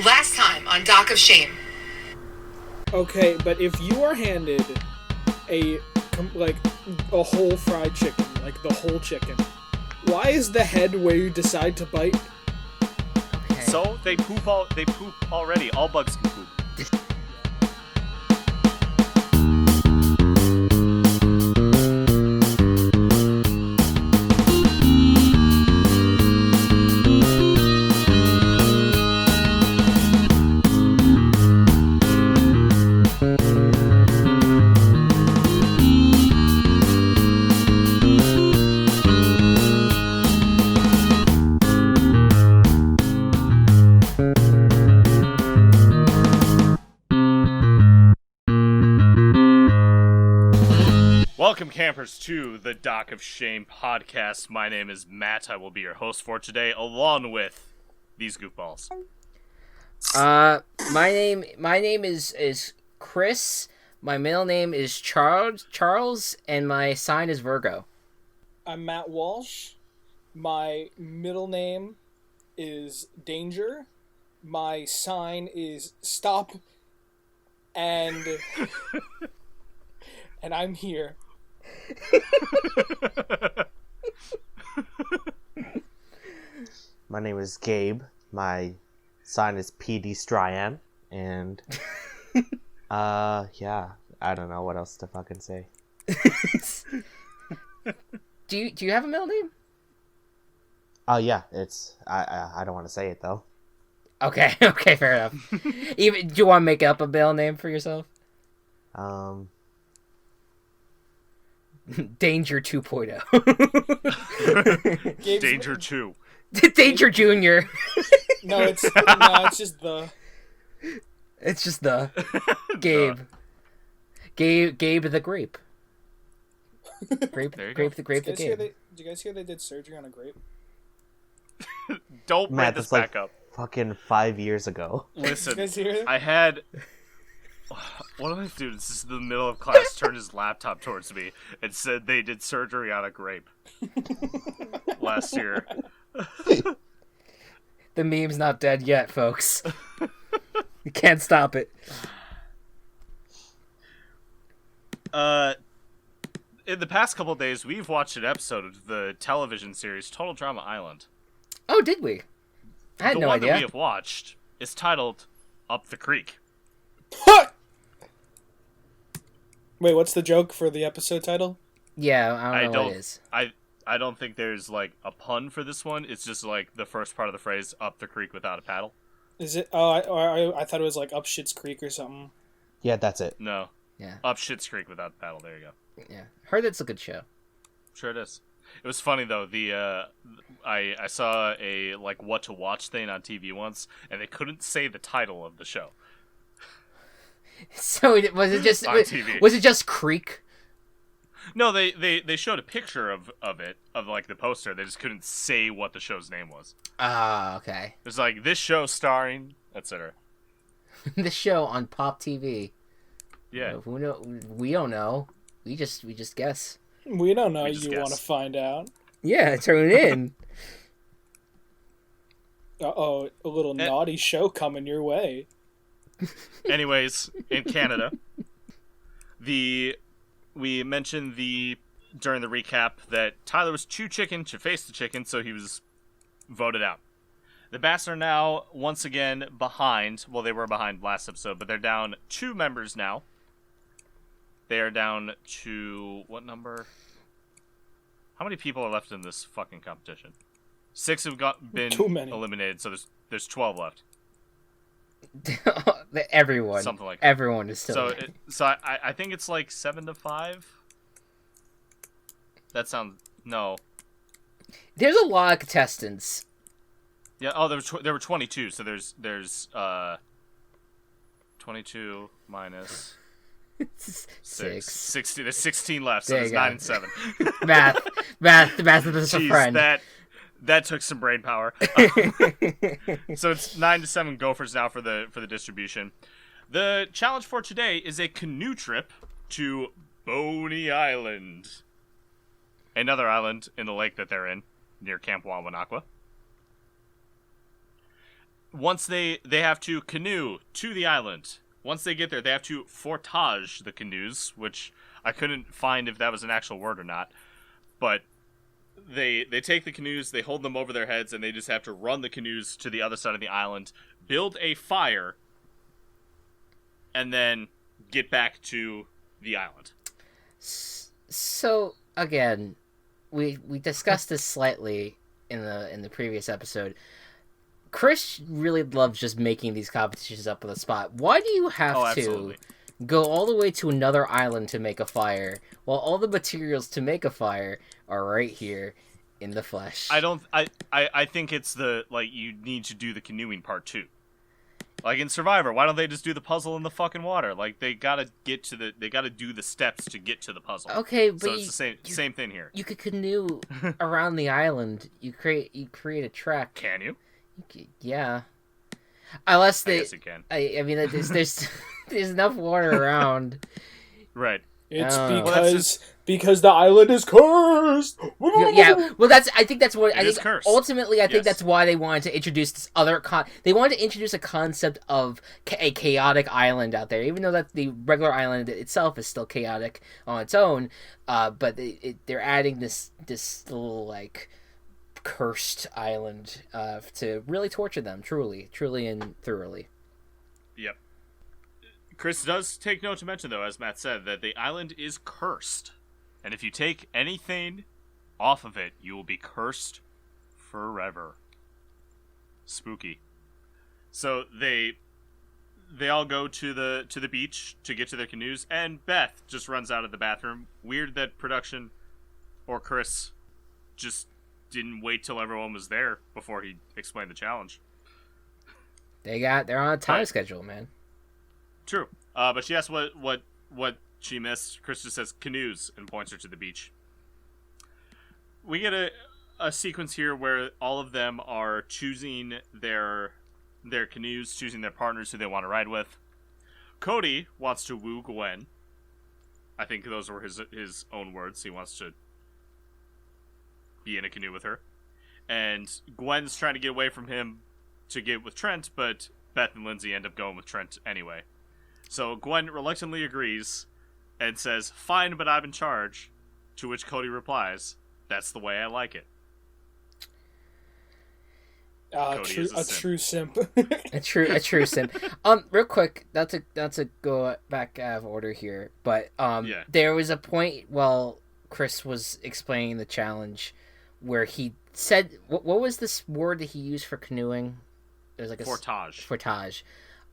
Last time on Dock of Shame. Okay, but if you are handed a whole fried chicken, like the whole chicken, why is the head where you decide to bite? Okay. So they poop already. All bugs can poop. Welcome, campers, to the Dock of Shame podcast. My name is Matt. I will be your host for today, along with these goofballs. My name is Chris. My middle name is Charles, and my sign is Virgo. I'm Matt Walsh. My middle name is Danger. My sign is Stop. And I'm here. My name is Gabe. My sign is PD Stryan. And, yeah, I don't know what else to fucking say. Do you have a middle name? Oh, yeah, it's, I don't want to say it, though. Okay, fair enough. Even, do you want to make up a middle name for yourself? Danger 2.0. Danger 2. Danger Junior. No, it's just the. It's just the Gabe. Gabe the grape. Grape the Gabe. Did you guys hear they did surgery on a grape? Don't bring this back up. Fucking 5 years ago. Listen, Did you guys hear it? I had one of my students in the middle of class turned his laptop towards me and said they did surgery on a grape last year. The meme's not dead yet, folks. You can't stop it. In the past couple of days, we've watched an episode of the television series Total Drama Island. Oh, did we? I had no idea. The one that we have watched is titled Up the Creek. Wait, what's the joke for the episode title? Yeah, I don't know what it is. I don't think there's, like, a pun for this one. It's just, like, the first part of the phrase, up the creek without a paddle. Is it? Oh, I thought it was like Up Shit's Creek or something. Yeah, that's it. No. Yeah. Up Shit's Creek without a paddle. There you go. Yeah. Heard it's a good show. Sure it is. It was funny, though. I saw a, like, what to watch thing on TV once, and they couldn't say the title of the show. So was it just on TV. Was it just Creek? No, they showed a picture of it, of like the poster. They just couldn't say what the show's name was. Ah, okay. It's like this show starring, etc. This show on Pop TV. Yeah. We don't know. We just guess. We don't know. We You want to find out? Yeah, tune in. Uh-oh, a little naughty show coming your way. Anyways, in Canada, we mentioned during the recap that Tyler was too chicken to face the chicken, so he was voted out. The Bass are now once again behind. Well, they were behind last episode, but they're down 2 members now. They are down to what number? How many people are left in this fucking competition? 6 have been eliminated, so there's 12 left. Everyone. Something like that. Everyone is still there. So I think it's like 7-5. That sounds no. There's a lot of contestants. Yeah. Oh, there were 22. So there's 22 minus 6. 60. There's 16 left. So there's 9 and 7. Math is a Jeez, friend. That took some brain power. So it's 9-7 Gophers now for the distribution. The challenge for today is a canoe trip to Boney Island. Another island in the lake that they're in, near Camp Wawanakwa. once they have to canoe to the island. Once they get there, they have to portage the canoes, which I couldn't find if that was an actual word or not. But they take the canoes, they hold them over their heads, and they just have to run the canoes to the other side of the island, build a fire, and then get back to the island. So again, we discussed this slightly in the previous episode. Chris really loves just making these competitions up on the spot. Why do you have to go all the way to another island to make a fire, while all the materials to make a fire are right here in the flesh? I think it's you need to do the canoeing part too. Like in Survivor, why don't they just do the puzzle in the fucking water? Like they gotta do the steps to get to the puzzle. Okay, but so it's the same thing here. You could canoe around the island. You create a track. Can you? Yeah. Unless I guess you can. I mean, there's enough water around. Right. It's because the island is cursed. Yeah, well, I think that's what it is cursed. Ultimately, I think Yes. that's why they wanted to introduce this other they wanted to introduce a concept of a chaotic island out there, even though that the regular island itself is still chaotic on its own. But they're adding this little cursed island to really torture them, truly and thoroughly. Yep. Chris does take note to mention, though, as Matt said, that the island is cursed. And if you take anything off of it, you will be cursed forever. Spooky. So they all go to the beach to get to their canoes, and Beth just runs out of the bathroom. Weird that production or Chris just didn't wait till everyone was there before he explained the challenge. They're on a time schedule, man. True. But she asked what she missed. Chris just says canoes and points her to the beach. We get a sequence here where all of them are choosing their canoes, choosing their partners who they want to ride with. Cody wants to woo Gwen. I think those were his own words. He wants to be in a canoe with her. And Gwen's trying to get away from him to get with Trent, but Beth and Lindsay end up going with Trent anyway. So Gwen reluctantly agrees and says, "Fine, but I'm in charge." To which Cody replies, "That's the way I like it." True simp. a true simp. Real quick, not to go back out of order here, but Yeah. there was a point while Chris was explaining the challenge where he said, what was this word that he used for canoeing? There's like a Portage. portage.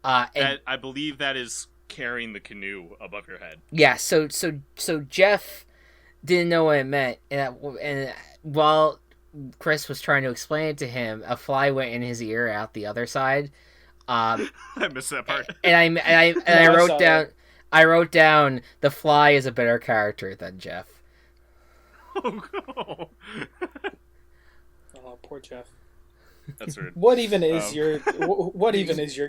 I believe that is carrying the canoe above your head. Yeah, so Jeff didn't know what it meant, and while Chris was trying to explain it to him, a fly went in his ear out the other side. I missed that part. And I wrote down the fly is a better character than Jeff. Oh no. Oh, poor Jeff. That's weird. What even is your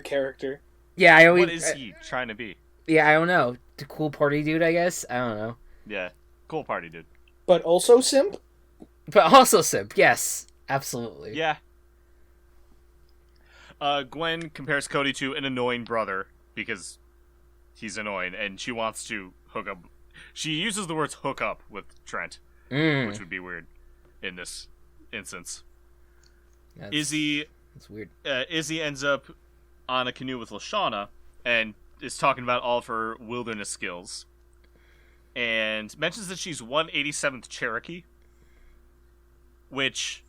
character? Yeah, what is he trying to be? Yeah, I don't know. The cool party dude, I guess. I don't know. Yeah, cool party dude. But also simp? But also simp. Yes, absolutely. Yeah. Gwen compares Cody to an annoying brother because he's annoying, and she wants to hook up. She uses the words "hook up" with Trent, which would be weird in this instance. That's weird. Izzy ends up on a canoe with Lashana and is talking about all of her wilderness skills, and mentions that she's 187th Cherokee, which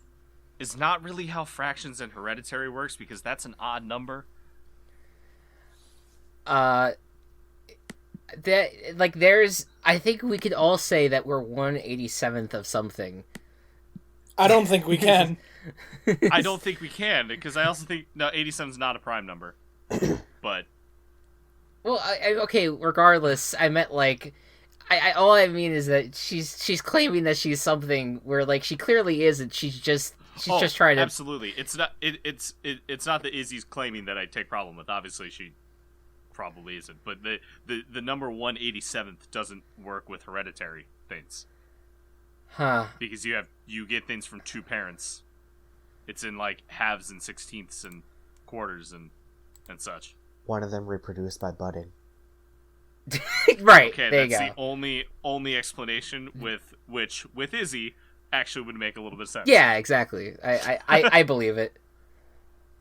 is not really how fractions and hereditary works because that's an odd number. I think we could all say that we're 187th of something. I don't think we can. I don't think we can because I also think 87 is not a prime number. But well, okay. Regardless, I meant all I mean is that she's claiming that she's something where she clearly isn't. She's just trying to. Absolutely, it's not. It's not that Izzy's claiming that I take problem with. Obviously, she probably isn't. But the number 187th doesn't work with hereditary things. Huh. Because you get things from two parents. It's in halves and sixteenths and quarters and such. One of them reproduced by budding. Right. Okay, there that's you go. the only explanation with Izzy actually would make a little bit of sense. Yeah, exactly. I believe it.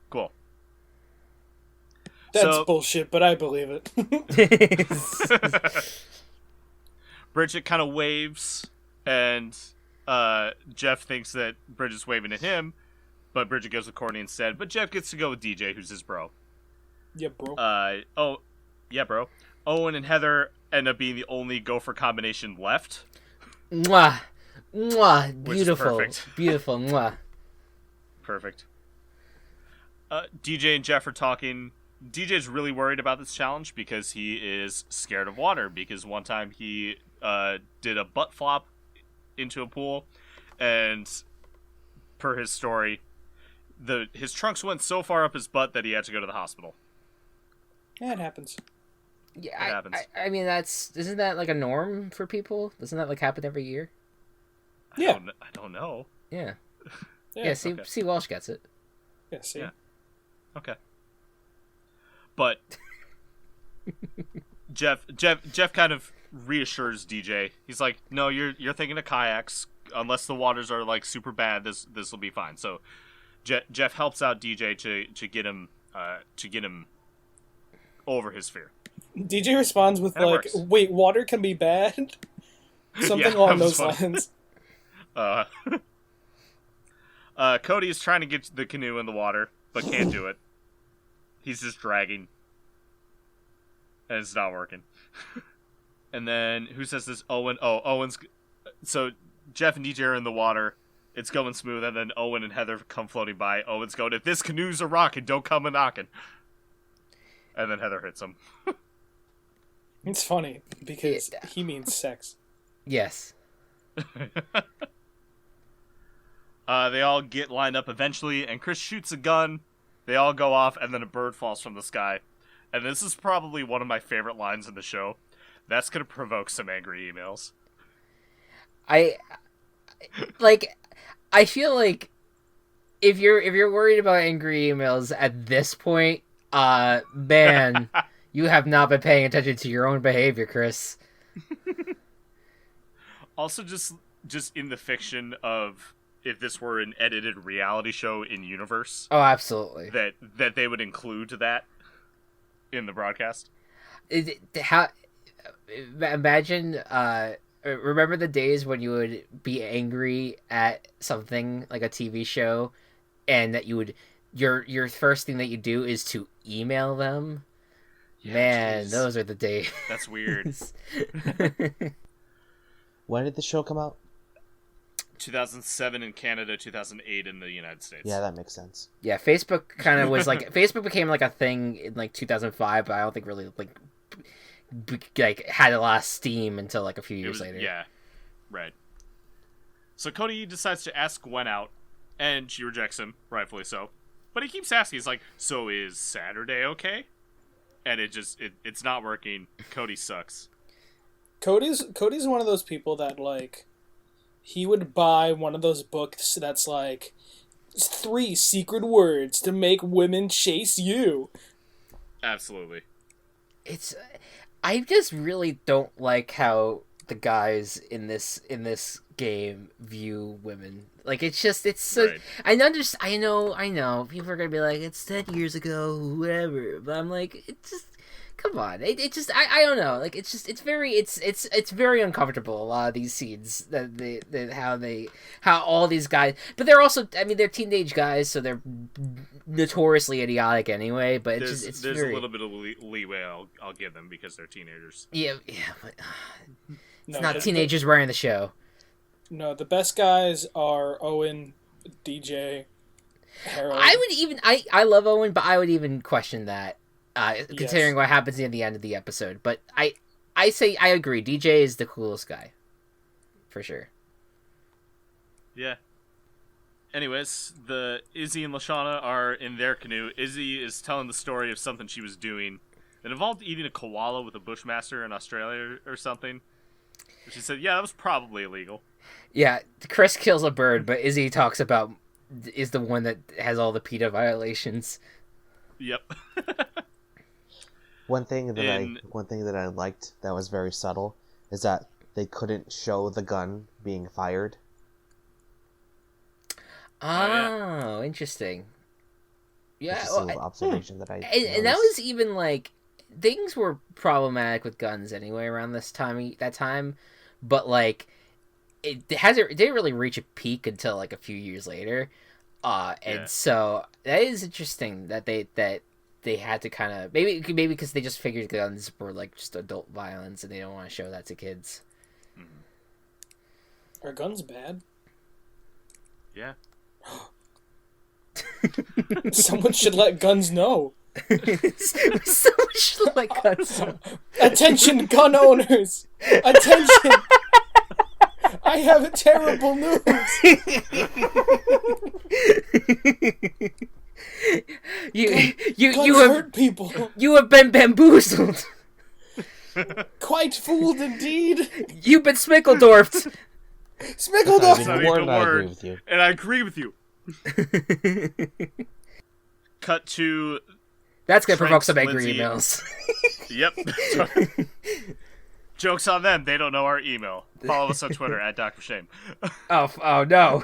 Cool. That's So- bullshit, but I believe it. Bridget kind of waves, and Jeff thinks that Bridget's waving at him, but Bridget goes with Courtney instead. But Jeff gets to go with DJ, who's his bro. Yeah, bro. Bro. Owen and Heather end up being the only gopher combination left. Mwah. Mwah. Which is Beautiful. perfect. Beautiful. Mwah. Perfect. DJ and Jeff are talking. DJ's really worried about this challenge because he is scared of water, because one time he did a butt flop into a pool, and per his story, his trunks went so far up his butt that he had to go to the hospital. Yeah, it happens. Yeah, It happens. I mean, isn't that like a norm for people? Doesn't that like happen every year? Yeah. I don't know. Yeah. Yeah. Yeah. See, okay. see, Walsh gets it. Yeah, see? Yeah. Okay. But Jeff kind of reassures DJ. He's like, "No, you're thinking of kayaks. Unless the waters are like super bad, this will be fine." So Jeff helps out DJ to get him over his fear. DJ responds with That like, works. "Wait, water can be bad?" Something Yeah, along that was those funny. lines. Cody is trying to get the canoe in the water, but can't do it. He's just dragging. And it's not working. And then, who says this? Owen. Oh, Owen's... So, Jeff and DJ are in the water. It's going smooth, and then Owen and Heather come floating by. Owen's going, "If this canoe's a rockin', don't come a-knockin'." And then Heather hits him. It's funny because Yeah. he means sex. Yes. They all get lined up eventually, and Chris shoots a gun. They all go off, and then a bird falls from the sky. And this is probably one of my favorite lines in the show. That's gonna provoke some angry emails. I feel like if you're worried about angry emails at this point, man, you have not been paying attention to your own behavior, Chris. Also, just in the fiction of if this were an edited reality show in universe, Oh, absolutely. that they would include that in the broadcast. Imagine, remember the days when you would be angry at something like a TV show, and that you would your first thing that you do is to email them. Yeah, Man, jeez. those are the days. That's weird. When did the show come out? 2007 in Canada, 2008 in the United States. Yeah, that makes sense. Yeah, Facebook kind of was like Facebook became like a thing in like 2005, but I don't think really like had a lot of steam until like a few years later. Yeah, right. So Cody decides to ask Gwen out, and she rejects him, rightfully so. But he keeps asking. He's like, "So is Saturday okay?" And it's not working. Cody sucks. Cody's one of those people that like he would buy one of those books that's like 3 secret words to make women chase you. Absolutely. I just really don't like how the guys in this game view women. Like it's so Right. I know people are gonna be like it's 10 years ago, whatever, but I'm like it just come on, it just I don't know, like it's very uncomfortable, a lot of these scenes how all these guys, but they're also, I mean, they're teenage guys, so they're notoriously idiotic anyway, but it's There's very, a little bit of leeway I'll give them because they're teenagers. yeah, but No, it's not the- teenagers running the show. No, the best guys are Owen, DJ, Harold. I would even I love Owen, but I would even question that, considering Yes. what happens at the end of the episode. But I say I agree. DJ is the coolest guy, for sure. Yeah. Anyways, the Izzy and Lashana are in their canoe. Izzy is telling the story of something she was doing that involved eating a koala with a bushmaster in Australia or something. She said, "Yeah, that was probably illegal." Yeah, Chris kills a bird, but Izzy talks about is the one that has all the PETA violations. Yep. One thing that I liked that was very subtle is that they couldn't show the gun being fired. Oh, interesting. Yeah, Just a little observation that I and that noticed. was even like things were problematic with guns anyway around that time, but like it didn't really reach a peak until like a few years later, and so that is interesting that they had to kind of maybe because they just figured guns were like just adult violence and they don't want to show that to kids. Are guns bad? Yeah. Someone should let guns know. Someone should like guns. Attention, gun owners! Attention! I have terrible news. Guns you have hurt people. You have been bamboozled. Quite fooled indeed. You've been Smickledorfed. Smiggled That's off. not Not even even a a word, word. I agree with you. And I agree with you. Cut to... That's gonna Trent, provoke some angry Lindsay. emails. Yep. Joke's on them. They don't know our email. Follow us on Twitter at Dr. Shame. Oh no.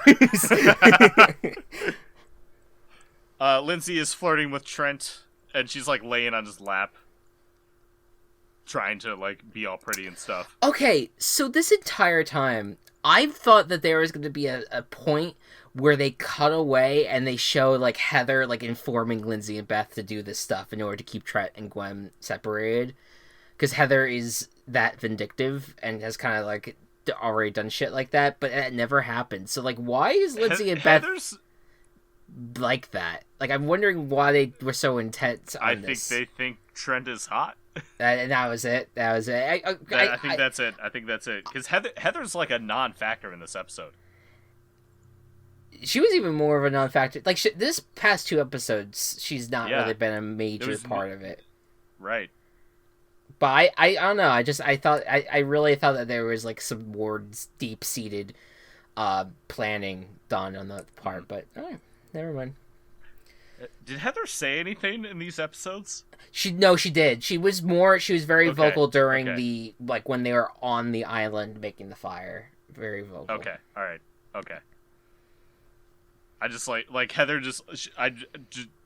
Lindsay is flirting with Trent, and she's like laying on his lap, trying to like be all pretty and stuff. Okay, so this entire time, I've thought that there was going to be a point where they cut away and they show like Heather like informing Lindsay and Beth to do this stuff in order to keep Trent and Gwen separated, because Heather is that vindictive and has kind of like already done shit like that, but it never happened. So like, why is Lindsay and Beth like that? Like, I'm wondering why they were so intense on this. I think they think Trent is hot. And that was it. That was it. I think that's it. I think that's it. Because Heather's like a non-factor in this episode. She was even more of a non-factor. Like, this past 2 episodes, she's not really been a major part of it. Right. But I don't know. I really thought that there was like some more deep-seated planning done on that part. But never mind. Did Heather say anything in these episodes? She did. She was very vocal during the, like, when they were on the island making the fire. Very vocal. Okay. All right. Okay. I just like Heather I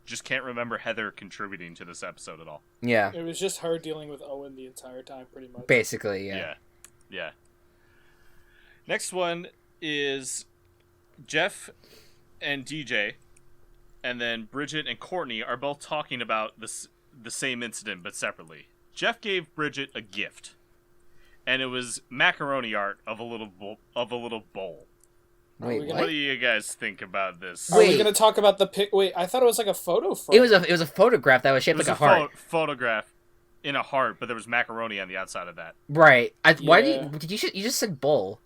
just can't remember Heather contributing to this episode at all. Yeah. It was just her dealing with Owen the entire time, pretty much. Basically, yeah. Yeah. Next one is Jeff and DJ, and then Bridget and Courtney are both talking about the same incident but separately. Jeff gave Bridget a gift, and it was macaroni art of a little bowl. Wait, What do you guys think about this? Are we gonna talk about the pic? Wait, I thought it was like a photo frame. It was a photograph that was shaped like a heart. Photograph in a heart, but there was macaroni on the outside of that. Right. Why did you just said bowl?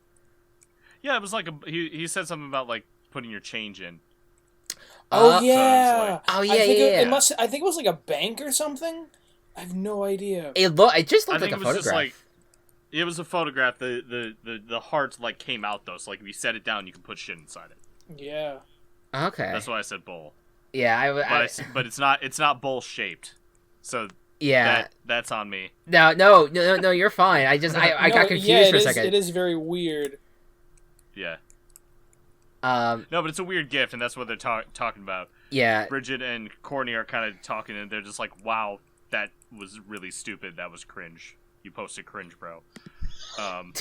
Yeah, it was like he said something about like putting your change in. Oh So yeah. it's Oh yeah, I think it was like a bank or something. I have no idea. It just looked like a it was photograph. just like it was a photograph. The heart like came out though, so like if you set it down, you can put shit inside it. Yeah. Okay. That's why I said bowl. Yeah, but it's not bowl shaped. So yeah, that's on me. No, you're fine. I got confused for a second. It is very weird. Yeah. No, but it's a weird gift, and that's what they're talking about. Yeah. Bridget and Courtney are kind of talking, and they're just like, "Wow, that was really stupid. That was cringe. You posted cringe, bro." God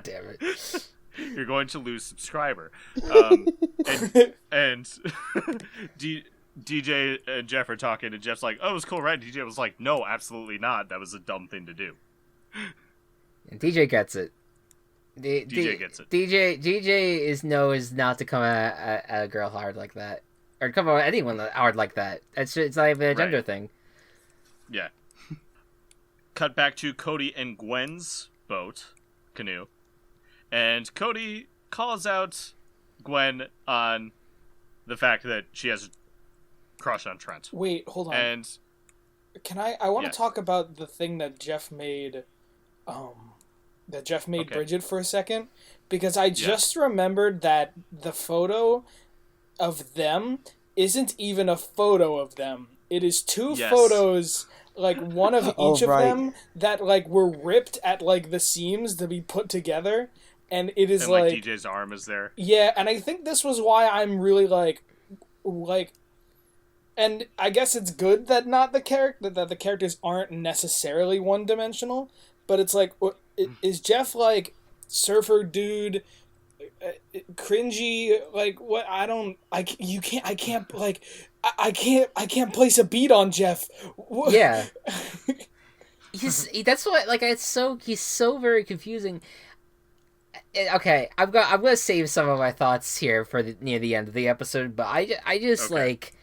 damn it. You're going to lose subscriber. And DJ and Jeff are talking, and Jeff's like, "Oh, it was cool, right?" DJ was like, "No, absolutely not. That was a dumb thing to do." And DJ gets it. DJ gets it. DJ knows not to come at a girl hard like that, or come at anyone hard like that. It's not even a gender thing. Yeah. Cut back to Cody and Gwen's canoe, and Cody calls out Gwen on the fact that she has a crush on Trent. Wait, hold on. And can I want to talk about the thing that Jeff made, Bridget for a second, because I just remembered that the photo of them isn't even a photo of them. It is two Yes. photos, like one of Oh, each of right. them that like were ripped at like the seams to be put together, and it is And like DJ's arm is there. yeah, and I think this was why I'm really like, and I guess it's good that not the character that the characters aren't necessarily one dimensional, but it's like, is Jeff like surfer dude, cringy, like what? I can't place a beat on Jeff. Yeah. That's what, like, he's so very confusing. Okay, I'm gonna save some of my thoughts here for near the end of the episode, but I just Okay. like,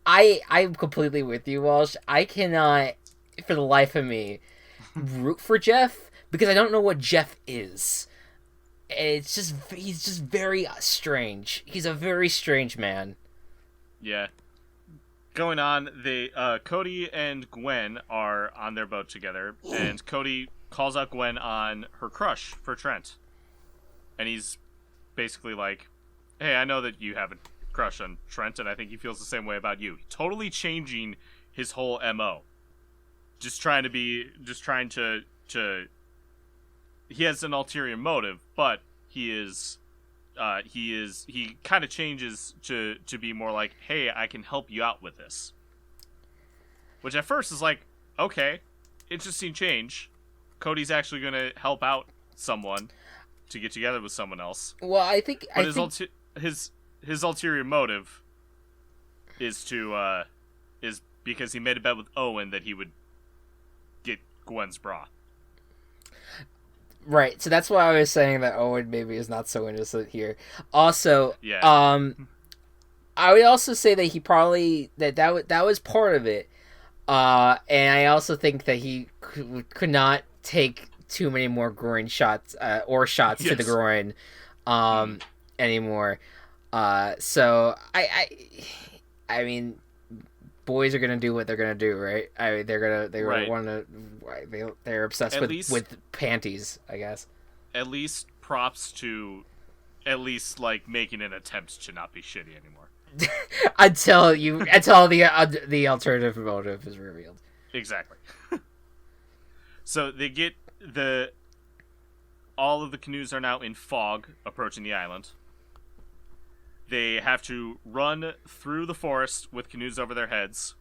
I'm completely with you, Walsh. I cannot, for the life of me, root for Jeff because I don't know what Jeff is. He's just very strange. He's a very strange man. Yeah. Going on, Cody and Gwen are on their boat together, and Cody calls out Gwen on her crush for Trent. And he's basically like, hey, I know that you have a crush on Trent, and I think he feels the same way about you. Totally changing his whole MO. Just trying to he has an ulterior motive, but he kind of changes to be more like, hey, I can help you out with this. Which at first is like, okay, interesting change. Cody's actually going to help out someone to get together with someone else. Well, I think His ulterior motive is because he made a bet with Owen that he would get Gwen's bra. right. So that's why I was saying that Owen maybe is not so innocent here. Also, Yeah. I would also say that he probably that was part of it. And I also think that he could not take too many more groin shots to the Yes. groin anymore. So I mean, boys are gonna do what they're gonna do, right? They're Right. want to they're obsessed At least- with panties, I guess. At least props to at least like making an attempt to not be shitty anymore. until the alternative motive is revealed. Exactly. So they get all of the canoes are now in fog approaching the island. They have to run through the forest with canoes over their heads.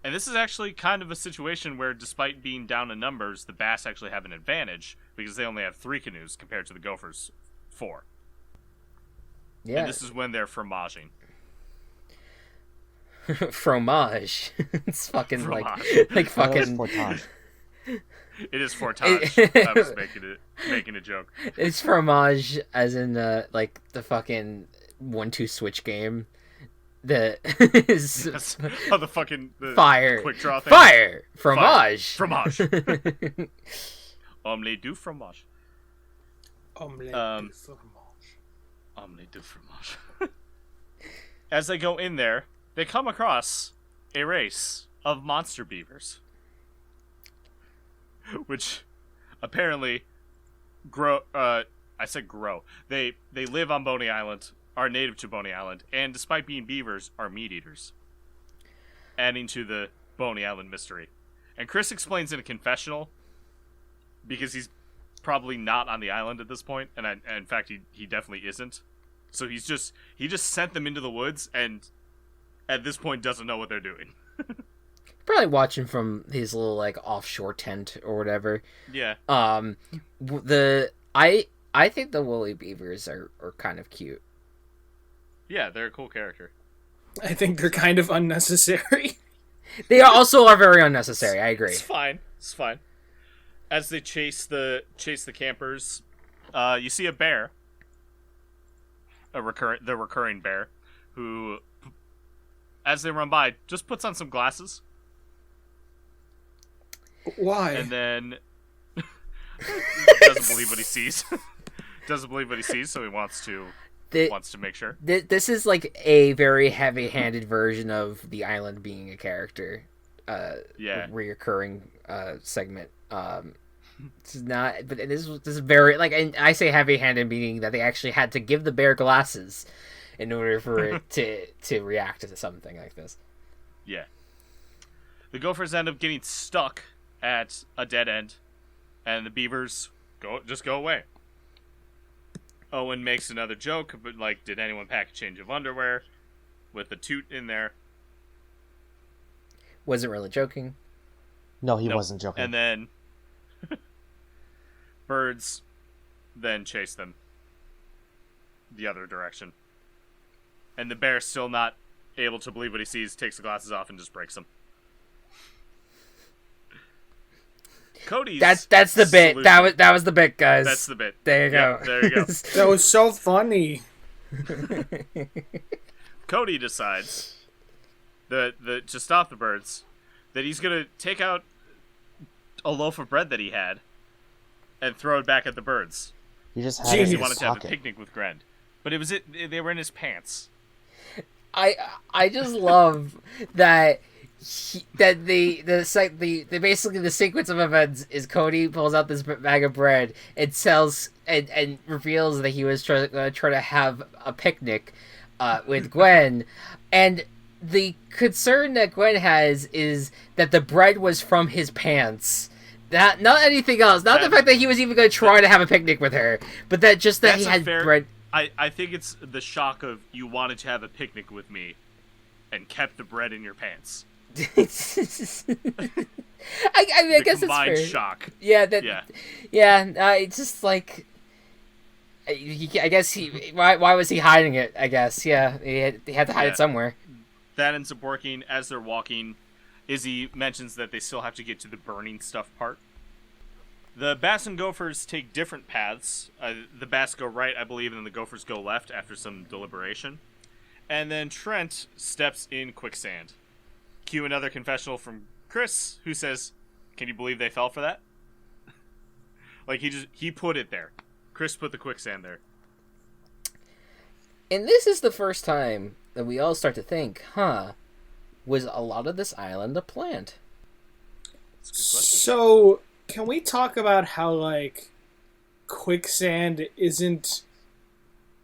And this is actually kind of a situation where, despite being down in numbers, the bass actually have an advantage because they only have 3 canoes compared to the gophers' 4. Yeah, And this is when they're fromaging. fromage. It's fucking Fromage. like Oh, that was fucking. Portage. It is fortage. I was making a joke. It's fromage, as in like the fucking 1-2 switch game. That is Yes. Oh, the fire. quick draw thing. Fire fromage. Fromage. Omelette du fromage. Omelette du fromage. As they go in there, they come across a race of monster beavers, which apparently grow. I said grow. They live on Boney Island, are native to Boney Island, and despite being beavers, are meat eaters, adding to the Boney Island mystery. And Chris explains in a confessional, because he's probably not on the island at this point, and in fact he definitely isn't. So he just sent them into the woods, and at this point doesn't know what they're doing. Probably watching from his little like offshore tent or whatever. Yeah. I think the woolly beavers are kind of cute. Yeah, they're a cool character. I think they're kind of unnecessary. They also are very unnecessary. I agree. It's fine. As they chase the campers, you see a bear, the recurring bear, who, as they run by, just puts on some glasses Why? and then doesn't believe what he sees. So he wants to make sure. This is like a very heavy-handed version of the island being a character. Reoccurring segment. It's not, but this is very like, and I say heavy-handed meaning that they actually had to give the bear glasses in order for it to react to something like this. Yeah. The gophers end up getting stuck at a dead end, and the beavers just go away. Owen makes another joke, but like, did anyone pack a change of underwear with the toot in there? Wasn't really joking. No, he wasn't joking. And then birds then chase them the other direction. And the bear, still not able to believe what he sees, takes the glasses off and just breaks them. Cody's that's the bit. solution- That was the bit, guys. That's the bit. There you Yep, go. there you go. That was so funny. Cody decides to stop the birds, that he's gonna take out a loaf of bread that he had and throw it back at the birds. He just had Because it he in wanted his to have a pocket. picnic with Gren. But they were in his pants. I just love that the basically the sequence of events is Cody pulls out this bag of bread and sells and reveals that he was trying to have a picnic with Gwen, and the concern that Gwen has is that the bread was from his pants. That not anything else. Not the fact that he was even going to try to have a picnic with her, but that just that he had bread. I think it's the shock of you wanted to have a picnic with me and kept the bread in your pants. I mean, I guess it's combined fair. shock. Yeah, it's just like, I guess why was he hiding it? I guess, yeah, he had to hide it somewhere. That ends up working. As they're walking, Izzy mentions that they still have to get to the burning stuff part. The bass and gophers take different paths. The bass go right, I believe, and then the gophers go left after some deliberation. And then Trent steps in quicksand. Cue another confessional from Chris, who says, "Can you believe they fell for that?" Like, he put it there. Chris put the quicksand there. And this is the first time that we all start to think, was a lot of this island a plant? That's a good question. So, can we talk about how, like, quicksand isn't,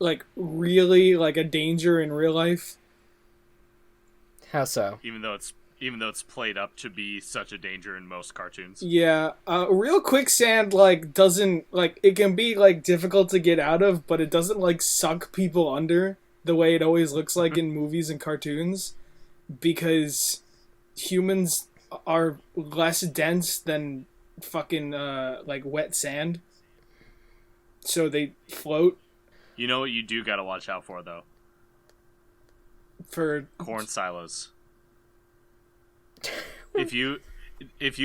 like, really, like, a danger in real life? How so? Even though it's played up to be such a danger in most cartoons. Yeah, real quicksand, like, doesn't, like, it can be, like, difficult to get out of, but it doesn't, like, suck people under the way it always looks like in movies and cartoons, because humans are less dense than fucking, like, wet sand, so they float. You know what you do gotta watch out for, though? For Corn silos. If you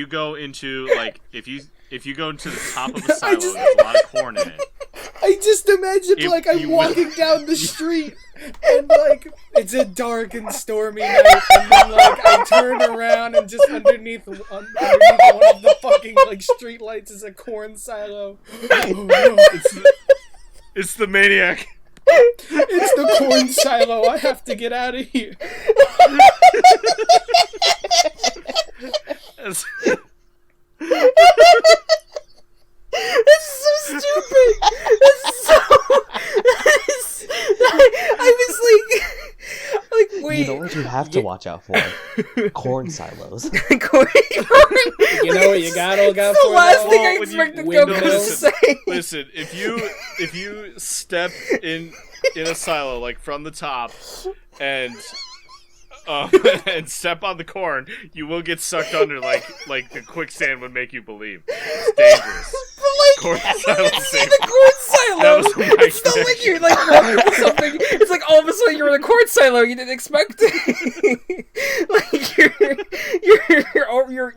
go into, like, if you go into the top of a silo, there's a lot of corn in it. I just imagined, If like, I'm you walking down the street, and, like, it's a dark and stormy night, and then, like, I turn around, and just underneath one of the fucking, like, street lights is a corn silo. Oh, no. It's the maniac. It's the corn silo. I have to get out of here. This is so stupid. I was like, wait. You know what you have to watch out for? Corn silos. Corn. You know what you gotta look out It's for? the last though? thing I when you- expected when Goku to those- say. Listen, if you step in a silo, like, from the top, and and step on the corn, you will get sucked under like the quicksand would make you believe. It's dangerous. Corn silo safe. The corn silo. That was my It's not like you're like walking into something. It's like all of a sudden you're in a corn silo. You didn't expect it. Like you're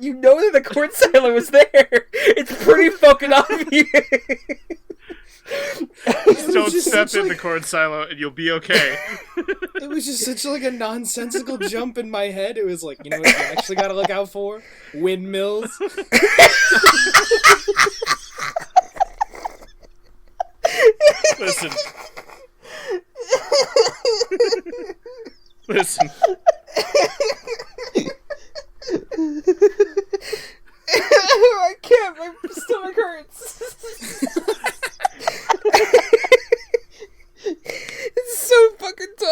you know that the corn silo is there. It's pretty fucking obvious. Just don't just step such, in the like- corn silo and you'll be okay. It was just such like a nonsensical jump in my head. It was like, you know what you actually gotta look out for? Windmills. Listen. Listen. I can't. My stomach hurts. It's so fucking dumb.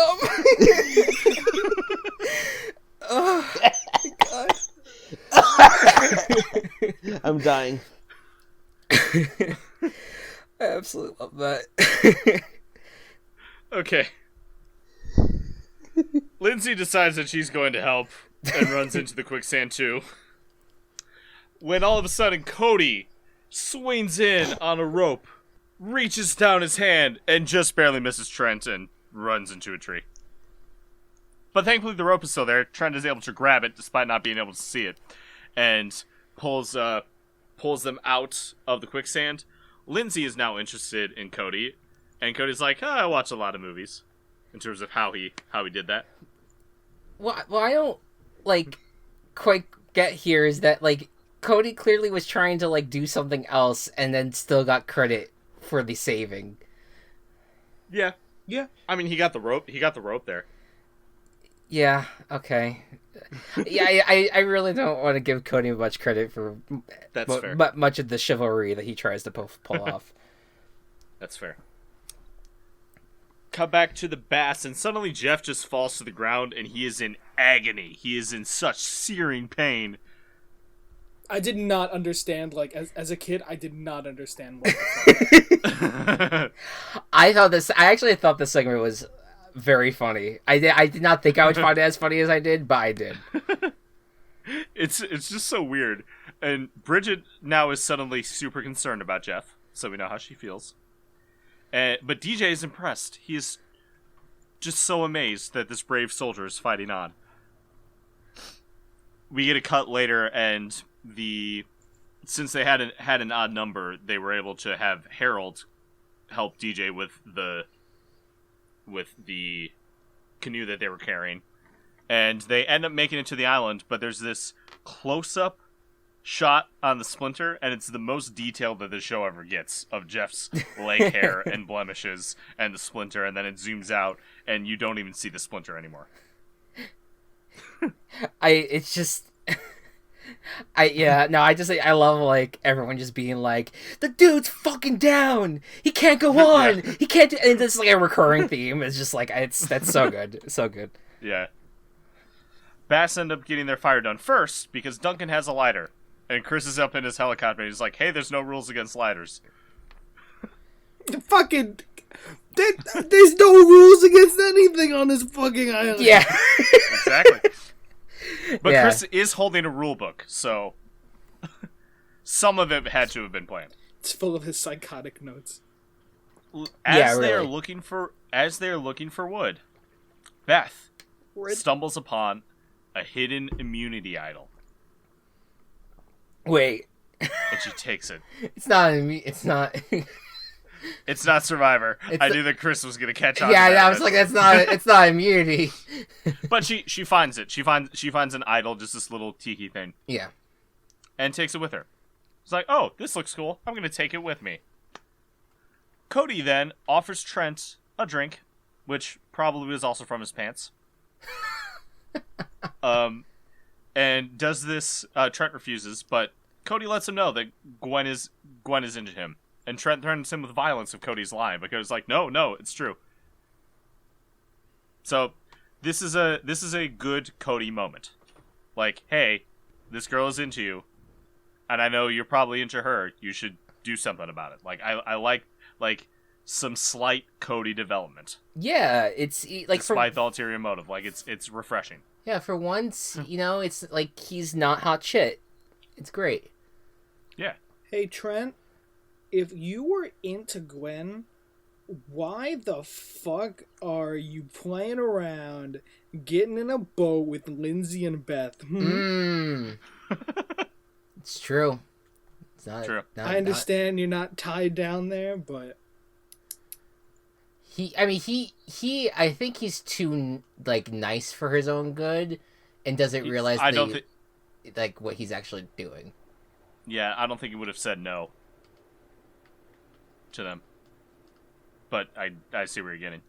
I'm dying. I absolutely love that. Okay. Lindsay decides that she's going to help and runs into the quicksand too. When all of a sudden Cody swings in on a rope, reaches down his hand, and just barely misses Trent and runs into a tree. But thankfully the rope is still there. Trent is able to grab it despite not being able to see it, and pulls them out of the quicksand. Lindsay is now interested in Cody, and Cody's like, I watch a lot of movies, in terms of how he did that. Well, I don't, quite get here is that, Cody clearly was trying to, do something else and then still got credit for the saving. Yeah. I mean, he got the rope there. Yeah, okay. Yeah, I really don't want to give Cody much credit for That's fair. Much of the chivalry that he tries to pull off. That's fair. Cut back to the bass, and suddenly Jeff just falls to the ground, and he is in agony. He is in such searing pain. I did not understand, as a kid, I did not understand what the fuck. I actually thought this segment was very funny. I did not think I would find it as funny as I did, but I did. It's just so weird. And Bridget now is suddenly super concerned about Jeff, so we know how she feels. But DJ is impressed. He is just so amazed that this brave soldier is fighting on. We get a cut later, and since they had an odd number, they were able to have Harold help DJ with the canoe that they were carrying, and they end up making it to the island. But there's this close-up shot on the splinter, and it's the most detailed that the show ever gets of Jeff's leg hair and blemishes and the splinter, and then it zooms out and you don't even see the splinter anymore. I love everyone just being like, the dude's fucking down, he can't go on, Yeah. he can't do, and it's a recurring theme. It's just that's so good. So good. Yeah. Bass end up getting their fire done first because Duncan has a lighter. And Chris is up in his helicopter and he's like, hey, there's no rules against lighters. Fucking... There's no rules against anything on this fucking island. Yeah. Exactly. But Yeah. Chris is holding a rule book, so some of it had to have been planned. It's full of his psychotic notes. As they really. are looking for wood, Beth stumbles upon a hidden immunity idol. Wait. And she takes it. It's not. It's not Survivor. I knew that Chris was gonna catch on. Yeah, to that. I was like, that's not. It's not immunity. But she finds it. She finds an idol, just this little tiki thing, Yeah. and takes it with her. It's like, oh, this looks cool. I'm gonna take it with me. Cody then offers Trent a drink, which probably was also from his pants. And does this. Trent refuses, but Cody lets him know that Gwen is into him. And Trent threatens him with violence if Cody's lying, but Cody's like, no, it's true. So, this is a good Cody moment. Like, hey, this girl is into you, and I know you're probably into her. You should do something about it. Like, I like some slight Cody development. Yeah, it's despite the ulterior motive. Like, it's refreshing. Yeah, for once, it's like he's not hot shit. It's great. Yeah. Hey, Trent, if you were into Gwen, why the fuck are you playing around getting in a boat with Lindsay and Beth? It's true. It's not True. I understand you're not tied down there, but... I think he's too, nice for his own good and doesn't realize what he's actually doing. Yeah, I don't think he would have said no to them. But I see where you're getting.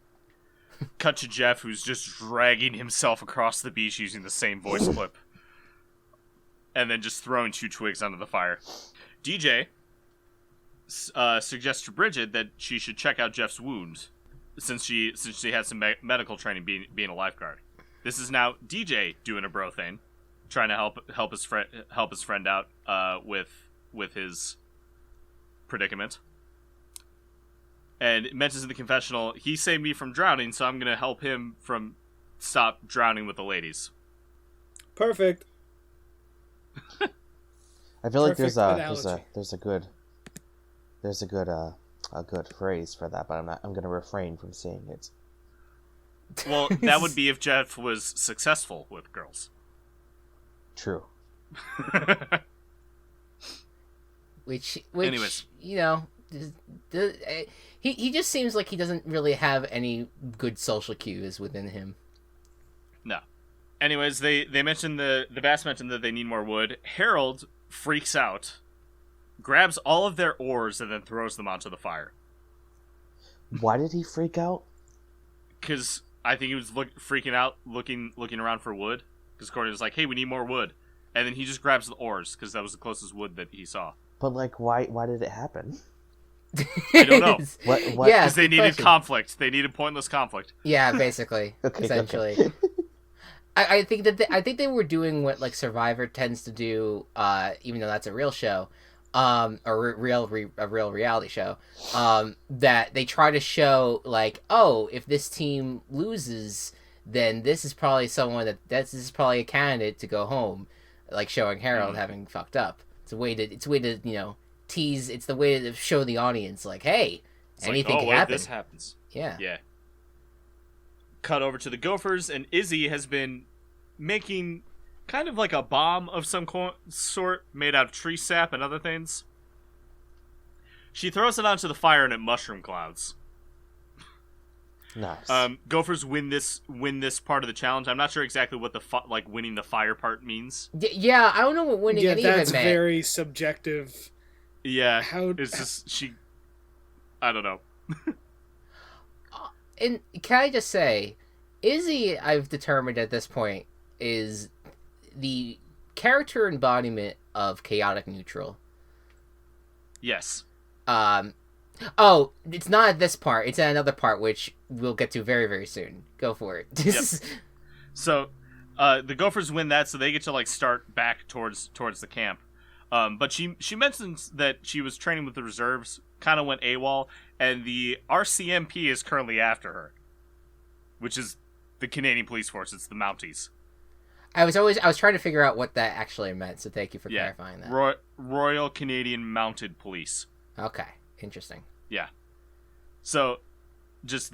Cut to Jeff, who's just dragging himself across the beach using the same voice clip. And then just throwing 2 twigs onto the fire. DJ suggests to Bridget that she should check out Jeff's wounds, since she had some medical training being a lifeguard. This is now DJ doing a bro thing, trying to help his friend out with with his predicament. And mentions in the confessional, he saved me from drowning, so I'm going to help him from stop drowning with the ladies. Perfect. I feel like Perfect there's a good phrase for that, but I'm gonna refrain from saying it. Well, that would be if Jeff was successful with girls. True. Which Anyways. you know, he just seems like he doesn't really have any good social cues within him. No. Anyways, they mentioned the bass mentioned that they need more wood. Harold freaks out, grabs all of their oars, and then throws them onto the fire. Why did he freak out? Because I think he was freaking out, looking around for wood. Because Courtney was like, "Hey, we need more wood," and then he just grabs the oars because that was the closest wood that he saw. But like, why did it happen? I don't know. What? Yeah, Because they needed question. conflict. They needed pointless conflict. Yeah, basically, Okay, essentially. okay. I think that they were doing what like Survivor tends to do, even though that's a real show, a real reality show. That they try to show like, oh, if this team loses, then this is probably someone this is probably a candidate to go home, like showing Harold having fucked up. It's a way to tease. It's the way to show the audience like, hey, It's anything like, can happen. This happens. Yeah. Yeah. Cut over to the Gophers, and Izzy has been making kind of like a bomb of some sort made out of tree sap and other things. She throws it onto the fire and it mushroom clouds. Nice. Gophers win this part of the challenge. I'm not sure exactly what the winning the fire part means. Yeah, I don't know what winning any of it that's meant. very subjective. Yeah, How- it's just I don't know. And can I just say, Izzy, I've determined at this point, is the character embodiment of chaotic neutral. Yes. Oh, it's not at this part. It's at another part, which we'll get to very, very soon. Go for it. Yep. So, the Gophers win that, so they get to like start back towards the camp. But she mentions that she was training with the reserves, kind of went AWOL, and the RCMP is currently after her, which is the Canadian Police Force. It's the Mounties. I was trying to figure out what that actually meant, so thank you for clarifying that. Royal Canadian Mounted Police. Okay, interesting. Yeah. So, just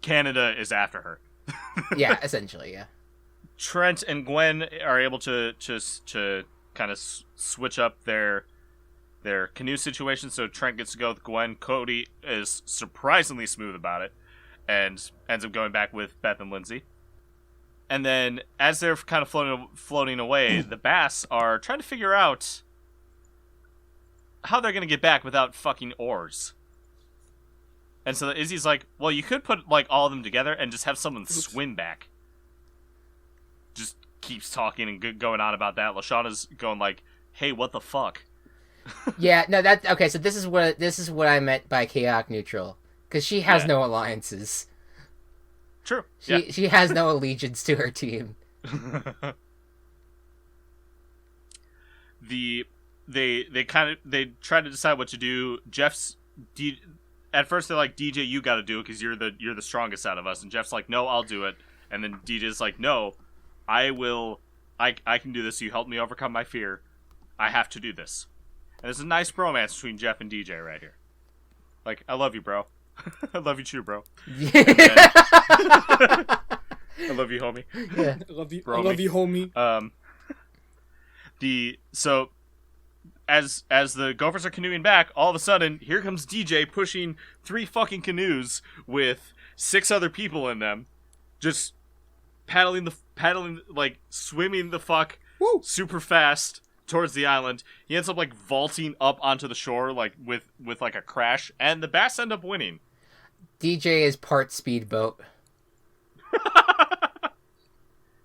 Canada is after her. Yeah, essentially, yeah. Trent and Gwen are able to kind of switch up their canoe situation. So Trent gets to go with Gwen. Cody is surprisingly smooth about it and ends up going back with Beth and Lindsay. And then as they're kind of floating away, the bass are trying to figure out how they're going to get back without fucking oars. And so Izzy's like, well, you could put like all of them together and just have someone swim back. Just keeps talking and going on about that. Lashawna's going like, hey, what the fuck? Yeah, no, okay. So this is what I meant by chaotic neutral, because she has no alliances. True. She has no allegiance to her team. They try to decide what to do. At first they're like, DJ, you got to do it because you're the strongest out of us. And Jeff's like, no, I'll do it. And then DJ's like, no, I will. I can do this. You help me overcome my fear. I have to do this. And there's a nice bromance between Jeff and DJ right here. Like, I love you, bro. I love you too, bro. I love you, homie. Yeah. I love you, Bro, I love you, homie. So as the Gophers are canoeing back, all of a sudden here comes DJ pushing 3 fucking canoes with 6 other people in them, just paddling like swimming the fuck super fast towards the island. He ends up like vaulting up onto the shore like with like a crash, and the bass end up winning. DJ is part speedboat.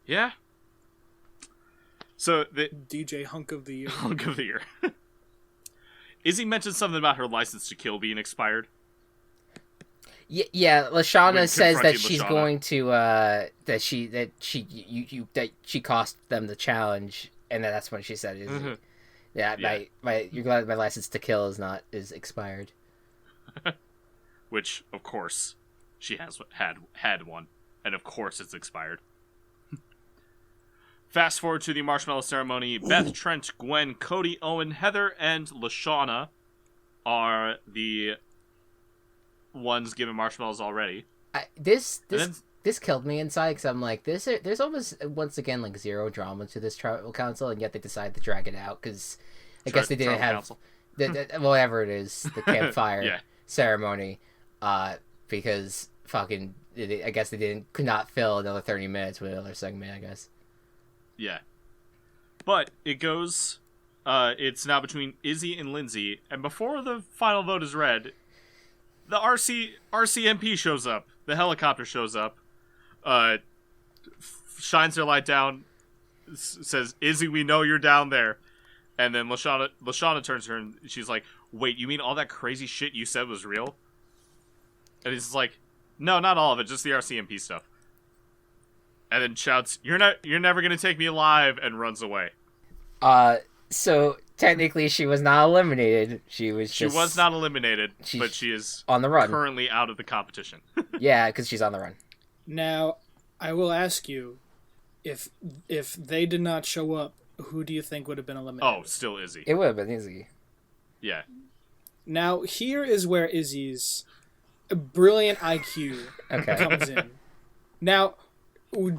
Yeah. So the DJ Hunk of the Year. hunk of the year. Izzy mentioned something about her license to kill being expired. Yeah, Lashawna When says that confronting she's Lashawna. going to that she cost them the challenge, and then that's when she said, Mhm. Yeah, Yeah. you're glad my license to kill is expired. Which, of course, she has had one, and of course it's expired. Fast forward to the marshmallow ceremony. Beth, Trent, Gwen, Cody, Owen, Heather, and LaShawna are the ones given marshmallows already. This And then- this killed me inside because I'm like, there's almost once again like zero drama to this tribal council, and yet they decided to drag it out because I guess they didn't Tribal have council. whatever it is, the campfire Yeah. ceremony, because fucking I guess they could not fill another 30 minutes with another segment, I guess. Yeah. But it goes, it's now between Izzy and Lindsay, and before the final vote is read, the RCMP shows up. The helicopter shows up, shines their light down, says, Izzy, we know you're down there. And then LaShawna turns to her and she's like, wait, you mean all that crazy shit you said was real? And he's like, no, not all of it, just the RCMP stuff. And then shouts, you're never gonna take me alive, and runs away. So technically she was not eliminated. She was not eliminated, she's but she is on the run. currently out of the competition. Yeah, because she's on the run. Now, I will ask you, if they did not show up, who do you think would have been eliminated? Oh, still Izzy. It would have been easy. Yeah. Now, here is where Izzy's brilliant IQ Okay. comes in. Now,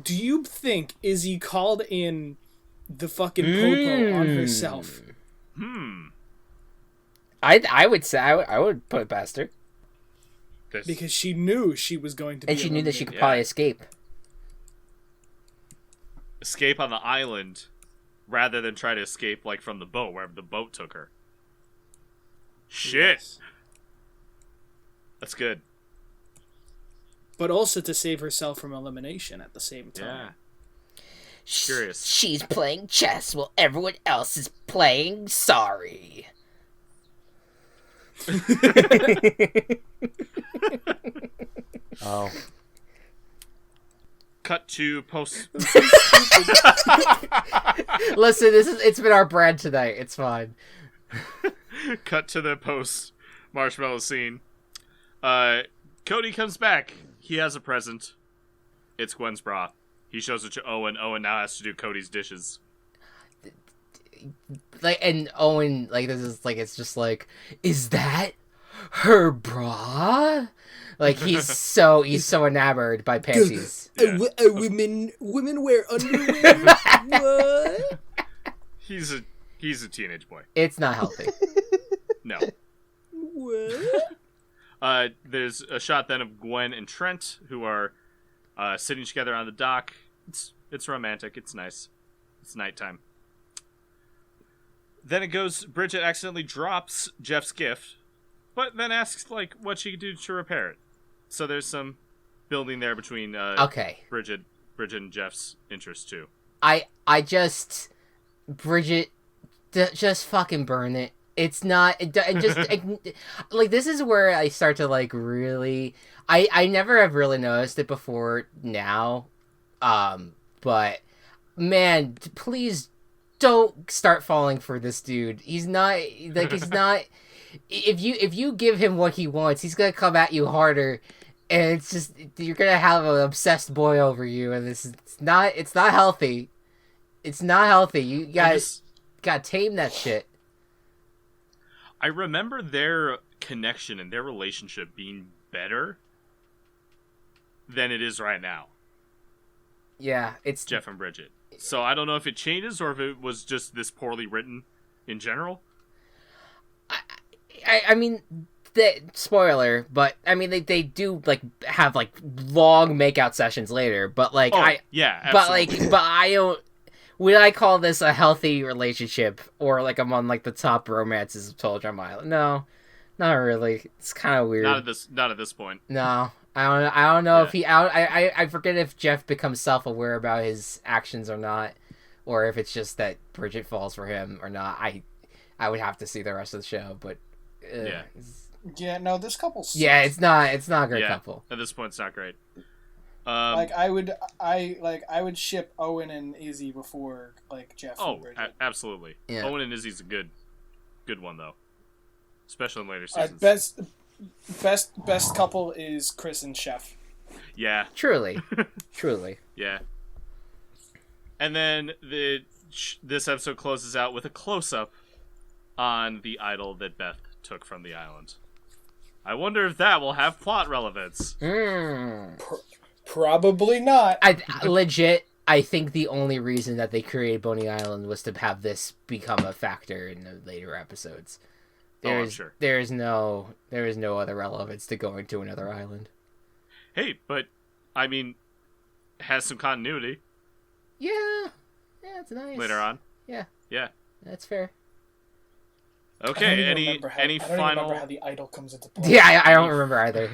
do you think Izzy called in the fucking popo on herself? I would say I would put it past her. Because she knew she was going to be And she knew that she eliminated. could probably escape. Escape on the island rather than try to escape like from the boat, wherever the boat took her. Shit. Yes. That's good. But also to save herself from elimination at the same Yeah. time. Curious. She's playing chess while everyone else is playing sorry. Oh. Cut to post. Listen, it's been our brand tonight. It's fine. Cut to the post marshmallow scene. Cody comes back. He has a present. It's Gwen's bra. He shows it to Owen. Owen now has to do Cody's dishes. Like, and Owen, like, this is like, it's just like, is that her bra? Like, he's so enamored by panties. Yeah. Women wear underwear? What? He's a teenage boy. It's not healthy. No. What? There's a shot then of Gwen and Trent, who are sitting together on the dock. It's romantic. It's nice. It's nighttime. Then it goes, Bridget accidentally drops Jeff's gift, but then asks, like, what she could do to repair it. So there's some building there between Okay. Bridget and Jeff's interests, too. Bridget, just fucking burn it. It's not, like, this is where I start to, like, really, I never have really noticed it before now, but, man, please don't start falling for this dude. He's not, if you give him what he wants, he's gonna come at you harder, and it's just, you're gonna have an obsessed boy over you, and it's not healthy. It's not healthy. You guys gotta tame that shit. I remember their connection and their relationship being better than it is right now. Yeah, it's Jeff and Bridget. So I don't know if it changes or if it was just this poorly written in general. I mean, spoiler, but I mean they do like have like long makeout sessions later, but like absolutely. but I don't. Would I call this a healthy relationship or like among like the top romances of Total Drama Island? No, not really. It's kind of weird. Not at this point. No, I don't know if he. I forget if Jeff becomes self-aware about his actions or not, or if it's just that Bridget falls for him or not. I would have to see the rest of the show, but Yeah, no, this couple's... yeah, it's not a great couple. At this point, it's not great. Like I would ship Owen and Izzy before like Jeff and Bridget. Absolutely. Yeah. Owen and Izzy's a good one though, especially in later seasons. Best couple is Chris and Chef. Yeah. Truly. Yeah. And then this episode closes out with a close-up on the idol that Beth took from the island. I wonder if that will have plot relevance. Probably not. I think the only reason that they created Boney Island was to have this become a factor in the later episodes. I'm sure. There is no other relevance to going to another island. Hey, but I mean, it has some continuity. Yeah, it's nice. Later on. Yeah, that's fair. Okay. I any don't final? remember how the idol comes into play. Yeah, I don't remember either.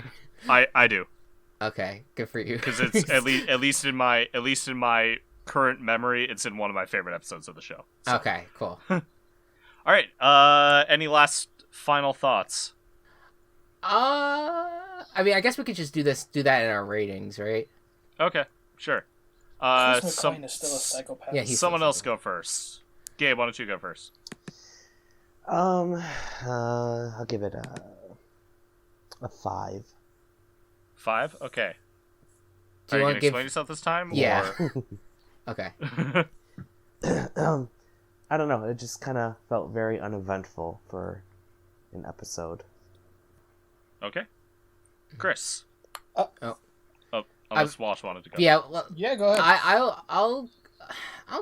I do. Okay, good for you. Because it's at least in my current memory, it's in one of my favorite episodes of the show. So. Okay, cool. All right. Any last final thoughts? I mean, I guess we could just do that in our ratings, right? Okay, sure. Chris McCoy is still a psychopath. Yeah, Someone else go first. Gabe, why don't you go first? I'll give it a 5. 5? Okay. Do Are you you want gonna to explain yourself this time? Yeah. Or... Okay. I don't know. It just kind of felt very uneventful for an episode. Okay. Chris. Oh. Unless Walsh wanted to go. Yeah. Well, Yeah, go ahead. I'll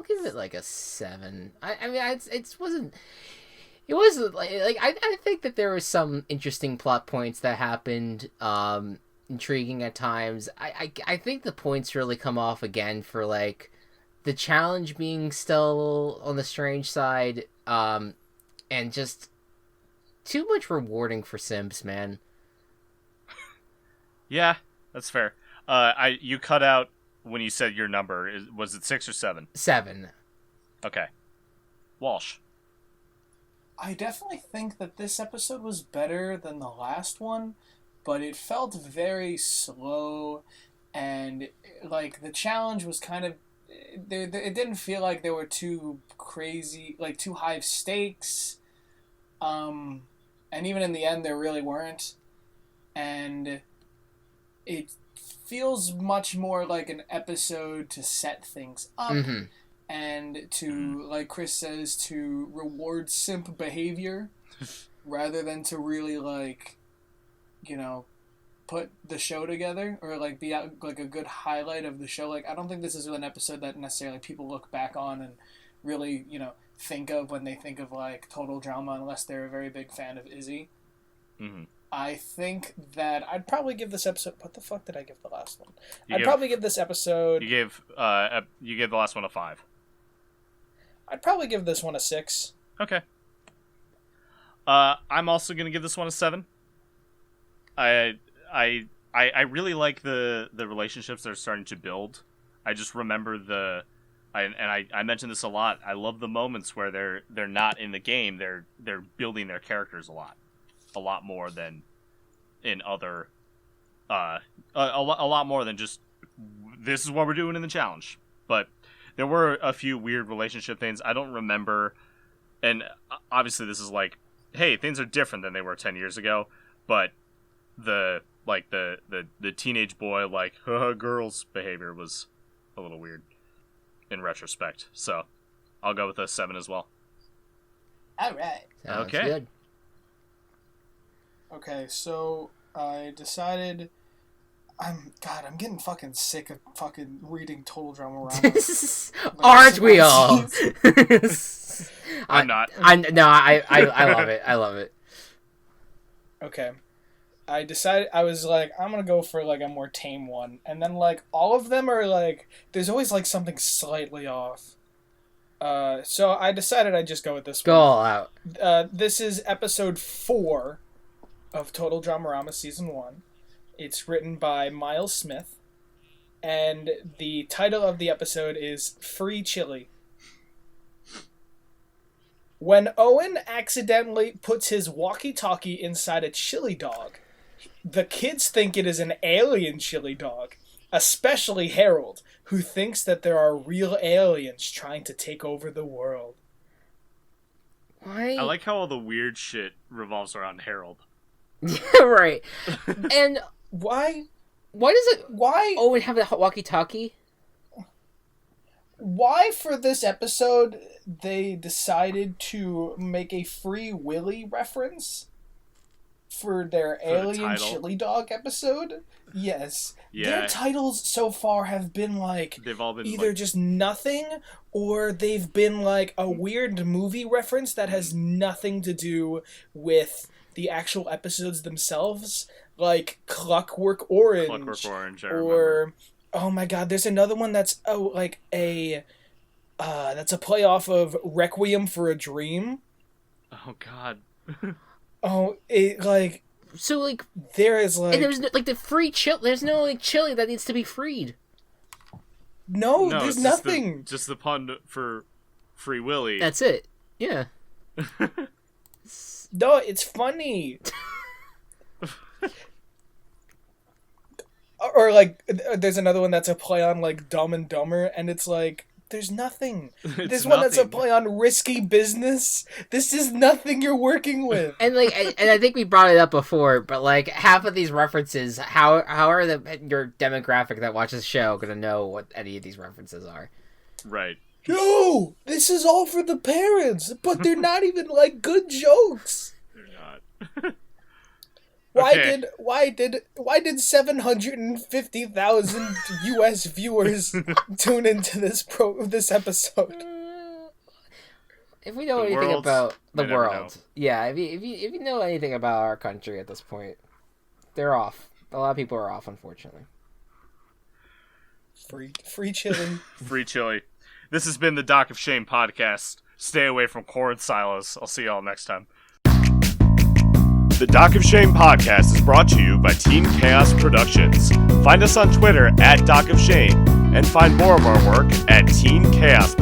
give it like a 7. I mean, it wasn't like I think that there was some interesting plot points that happened, intriguing at times. I think the points really come off again for like the challenge being still on the strange side, and just too much rewarding for Sims, man. Yeah, that's fair. You cut out when you said your number. Was it 6 or 7? 7. Okay. Walsh. I definitely think that this episode was better than the last one, but it felt very slow, and like the challenge was kind of it didn't feel like they were too crazy, like too high stakes, and even in the end there really weren't, and it feels much more like an episode to set things up. Mm-hmm. And to, like Chris says, to reward simp behavior rather than to really, like, you know, put the show together or, like, be like a good highlight of the show. Like, I don't think this is an episode that necessarily people look back on and really, you know, think of when they think of, like, total drama unless they're a very big fan of Izzy. Mm-hmm. I think that I'd probably give this episode... What the fuck did I give the last one? I'd probably give this episode... You gave the last one a 5. I'd probably give this one a 6. Okay. I'm also gonna give this one a 7. I really like the relationships they're starting to build. I just remember I mentioned this a lot. I love the moments where they're not in the game. They're building their characters a lot more than in other a lot more than just this is what we're doing in the challenge. But there were a few weird relationship things. I don't remember, and obviously this is like, hey, things are different than they were 10 years ago, but the teenage boy, like, girls behavior was a little weird in retrospect. So I'll go with a 7 as well. All right. Sounds Okay. good. Okay, so I decided... I'm getting fucking sick of fucking reading Total Drama Rama. Aren't we all? I'm not. I love it. I love it. Okay. I decided, I was like, I'm gonna go for like a more tame one. And then like, all of them are like, there's always like something slightly off. So I decided I'd just go with this Go one. all out. This is episode 4 of Total Dramarama Season 1. It's written by Miles Smith, and the title of the episode is Free Chili. When Owen accidentally puts his walkie-talkie inside a chili dog, the kids think it is an alien chili dog, especially Harold, who thinks that there are real aliens trying to take over the world. Why? I like how all the weird shit revolves around Harold. Yeah, right. And Why? why does it Why? Owen have the walkie-talkie? Why for this episode they decided to make a Free Willy reference for their the Alien title? Chili Dog episode? Yes. Yeah. Their titles so far have been like They've all been either like, just nothing or they've been like a weird movie reference that has nothing to do with the actual episodes themselves, like Clockwork Orange. Clockwork Orange, I remember. Or oh my god, there's another one that's that's a play off of Requiem for a Dream. Oh god. Oh, it like So like, there is like and there's no, like the free chill. There's no like chili that needs to be freed. no, No, there's it's nothing. Just the pun for Free Willy. That's it. Yeah. No, it's funny. Or like, there's another one that's a play on like Dumb and Dumber, and it's like there's nothing. It's There's one that's a nothing. play on Risky Business. This is nothing you're working with. And like, and I think we brought it up before, but like half of these references, how are your demographic that watches the show gonna know what any of these references are? Right. No, this is all for the parents, but they're not even like good jokes. They're not. Why did 750,000 U.S. viewers tune into this episode? If we know The anything world, about the we never know. world, yeah. If you know anything about our country at this point, they're off. A lot of people are off, unfortunately. Free chili. Free chili. This has been the Dock of Shame podcast. Stay away from corn silos. I'll see y'all next time. The Dock of Shame podcast is brought to you by Team Chaos Productions. Find us on Twitter at Dock of Shame and find more of our work at teenchaospodcast.com.